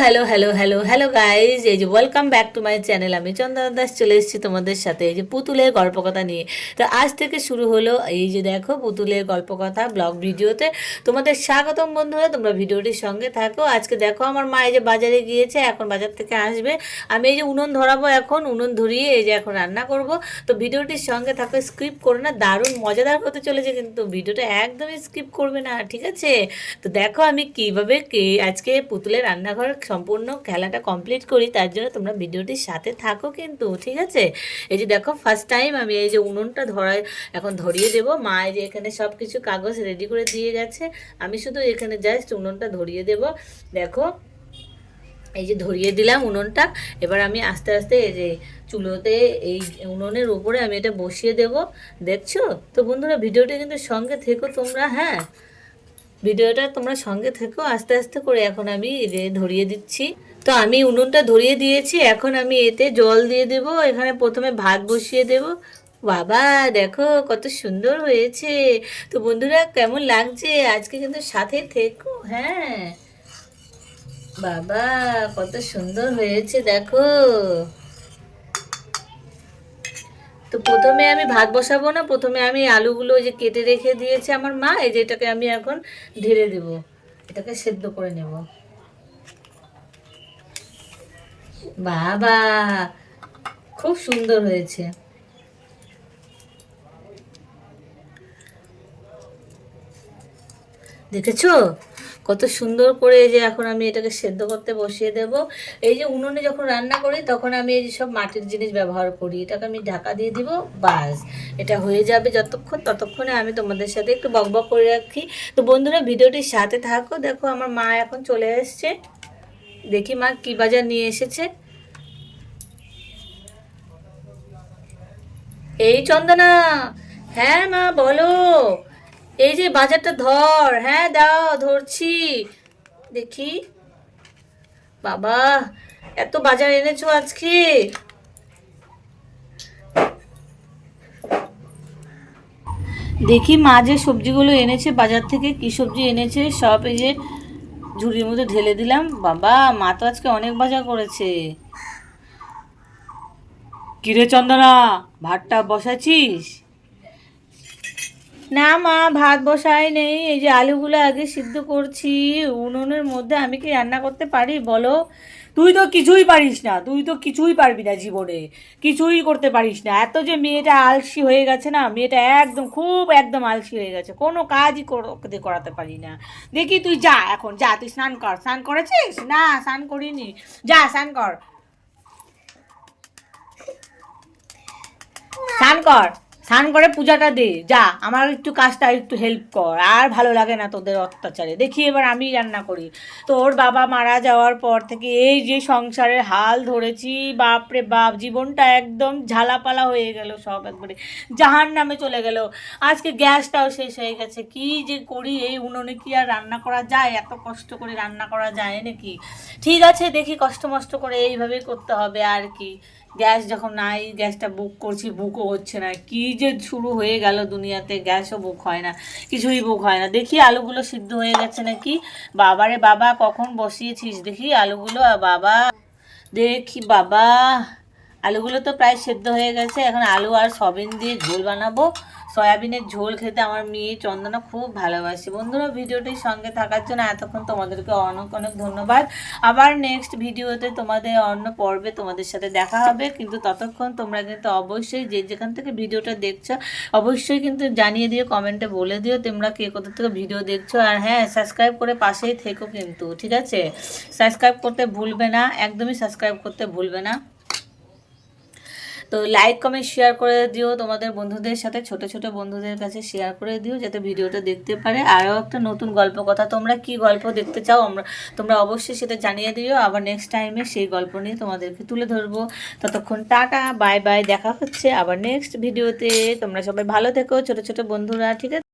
Hello hello hello hello guys, এই যে welcome back to my channel. আমি চন্দনা দাস চলে এসেছি তোমাদের সাথে এই যে পুতুলের গল্পকথা নিয়ে। তো আজ থেকে শুরু হলো এই যে দেখো পুতুলের গল্পকথা ব্লগ ভিডিওতে তোমাদের স্বাগতম বন্ধুরা। তোমরা ভিডিওটির সঙ্গে থাকো। আজকে দেখো আমার মা এই যে বাজারে গিয়েছে, এখন বাজার থেকে আসবে। আমি এই যে উনুন ধরাবো, এখন উনুন ধরিয়ে এই যে এখন রান্না করব। তো ভিডিওটির সঙ্গে থাকো, স্কিপ করো না, দারুণ মজাদার হতে চলেছে, কিন্তু ভিডিওটা একদমই স্কিপ করবে না, ঠিক আছে? তো দেখো আমি কীভাবে আজকে পুতুলের রান্নাঘর সম্পূর্ণ খেলাটা কমপ্লিট করি, তার জন্য তোমরা ভিডিওটির সাথে থাকো কিন্তু, ঠিক আছে? এই যে দেখো ফার্স্ট টাইম আমি এই যে উনুনটা এখন ধরিয়ে দেবো। মা এই যে এখানে সব কিছু কাগজ রেডি করে দিয়ে গেছে, আমি শুধু এখানে জাস্ট উনুনটা ধরিয়ে দেবো। দেখো এই যে ধরিয়ে দিলাম উনুনটা। এবার আমি আস্তে আস্তে এই যে চুলোতে এই উনুনের উপরে আমি এটা বসিয়ে দেব, দেখছো? তো বন্ধুরা ভিডিওটা কিন্তু সঙ্গে থেকো তোমরা, হ্যাঁ ভিডিওটা তোমরা সঙ্গে থেকো। আস্তে আস্তে করে এখন আমি যে ধরিয়ে দিচ্ছি। তো আমি উনুনটা ধরিয়ে দিয়েছি, এখন আমি এতে জল দিয়ে দেব। এখানে প্রথমে ভাত বসিয়ে দেব। বাবা দেখো কত সুন্দর হয়েছে। তো বন্ধুরা কেমন লাগছে আজকে কিন্তু সাথে থেকো, হ্যাঁ। বাবা কত সুন্দর হয়েছে দেখো। তো প্রথমে আমি ভাত বসাবো না, প্রথমে আমি আলুগুলো যে কেটে রেখে দিয়েছে আমার মা, এই যে এটাকে আমি এখন ঢেলে দেব, এটাকে সেদ্ধ করে নেব। বাবা খুব সুন্দর হয়েছে। দেখেছো কত সুন্দর করে? এই যে এখন আমি এটাকে সেদ্ধ করতে বসিয়ে দেব। এই যে উনুনে যখন রান্না করি তখন আমি এই যে সব মাটির জিনিস ব্যবহার করি, এটাকে আমি ঢাকা দিয়ে দিব, বাস এটা হয়ে যাবে। যতক্ষণ ততক্ষণে আমি তোমাদের সাথে একটু বকবক করে রাখি। তো বন্ধুরা ভিডিওটির সাথে থাকো। দেখো আমার মা এখন চলে এসছে, দেখি মা কি বাজার নিয়ে এসেছে। এই চন্দনা, হ্যাঁ মা বলো। এই যে বাজারটা ধর, হ্যাঁ দাও ধরছি, দেখি। বাবা এত বাজার এনেছো আজকে। দেখি মা যে সবজিগুলো এনেছে বাজার থেকে, কি সবজি এনেছে সব এই যে ঝুড়ির মধ্যে ঢেলে দিলাম। বাবা মা তো আজকে অনেক বাজার করেছে। কিরে চন্দনা, ভাতটা বসাচ্ছিস? না মা ভাত বসাই নেই, এই যে আলুগুলো আগে সিদ্ধ করছি উনুনের মধ্যে। আমি কি রান্না করতে পারি বলো? তুই তো কিছুই পারিস না, তুই তো কিছুই পারবি না জীবনে, কিছুই করতে পারিস না। এত যে মেয়েটা আলসি হয়ে গেছে না, মেয়েটা একদম খুব একদম আলসি হয়ে গেছে, কোনো কাজই ওকে করাতে পারি না। দেখি তুই যা, এখন যা, তুই স্নান কর। স্নান করেছিস? না স্নান করিনি, যা স্নান কর, স্নান কর, স্নান করে পূজাটা দে, যা। আমার একটু কাজটা একটু হেল্প কর, আর ভালো লাগে না তোদের অত্যাচারে। দেখি এবার আমি রান্না করি। তোর বাবা মারা যাওয়ার পর থেকে এই যে সংসারের হাল ধরেছি, বাপরে বাপ, জীবনটা একদম ঝালাপালা হয়ে গেল, সব একবারে জাহান নামে চলে গেল। আজকে গ্যাসটাও শেষ হয়ে গেছে, কি যে করি? এই উনুনে কি আর রান্না করা যায়? এত কষ্ট করে রান্না করা যায় নাকি? ঠিক আছে দেখি কষ্ট মষ্ট করে এইভাবেই করতে হবে আর কি। গ্যাস যখন নাই, গ্যাসটা বুক করছি, বুকও হচ্ছে না। কি যে শুরু হয়ে গেল দুনিয়াতে, গ্যাসও বুক হয় না, কিছুই বুক হয় না। দেখি আলুগুলো সিদ্ধ হয়ে গেছে নাকি। বাবারে বাবা কখন বসিয়েছিস দেখি আলুগুলো? বাবা দেখি, বাবা আলুগুলো তো প্রায় সেদ্ধ হয়ে গেছে। এখন আলু আর সয়াবিন দিয়ে ঝোল বানাবো। সয়াবিনের ঝোল খেতে আমার মেয়ে চন্দনা খুব ভালোবাসে। বন্ধুরা ভিডিওটির সঙ্গে থাকার জন্য এতক্ষণ তোমাদেরকে অনেক অনেক ধন্যবাদ। আবার নেক্সট ভিডিওতে তোমাদের অন্য পর্বে তোমাদের সাথে দেখা হবে, কিন্তু ততক্ষণ তোমরা কিন্তু অবশ্যই যে যেখান থেকে ভিডিওটা দেখছো অবশ্যই কিন্তু জানিয়ে দিও, কমেন্টে বলে দিও তোমরা কে কোথা থেকে ভিডিও দেখছো। আর হ্যাঁ সাবস্ক্রাইব করে পাশেই থেকো কিন্তু, ঠিক আছে? সাবস্ক্রাইব করতে ভুলবে না, একদমই সাবস্ক্রাইব করতে ভুলবে না। তো লাইক কমেন্ট শেয়ার করে দিও তোমাদের বন্ধুদের সাথে, ছোট ছোট বন্ধুদের কাছে শেয়ার করে দিও যাতে ভিডিওটা দেখতে পারে। আরও একটা নতুন গল্প কথা, তোমরা কি গল্প দেখতে চাও তোমরা অবশ্যই সেটা জানিয়ে দিও। আবার নেক্সট টাইমে সেই গল্প নিয়ে তোমাদেরকে তুলে ধরবো। ততক্ষণ টাটা বাই বাই, দেখা হচ্ছে আবার নেক্সট ভিডিওতে। তোমরা সবাই ভালো থেকো ছোট ছোট বন্ধুরা, ঠিক আছে?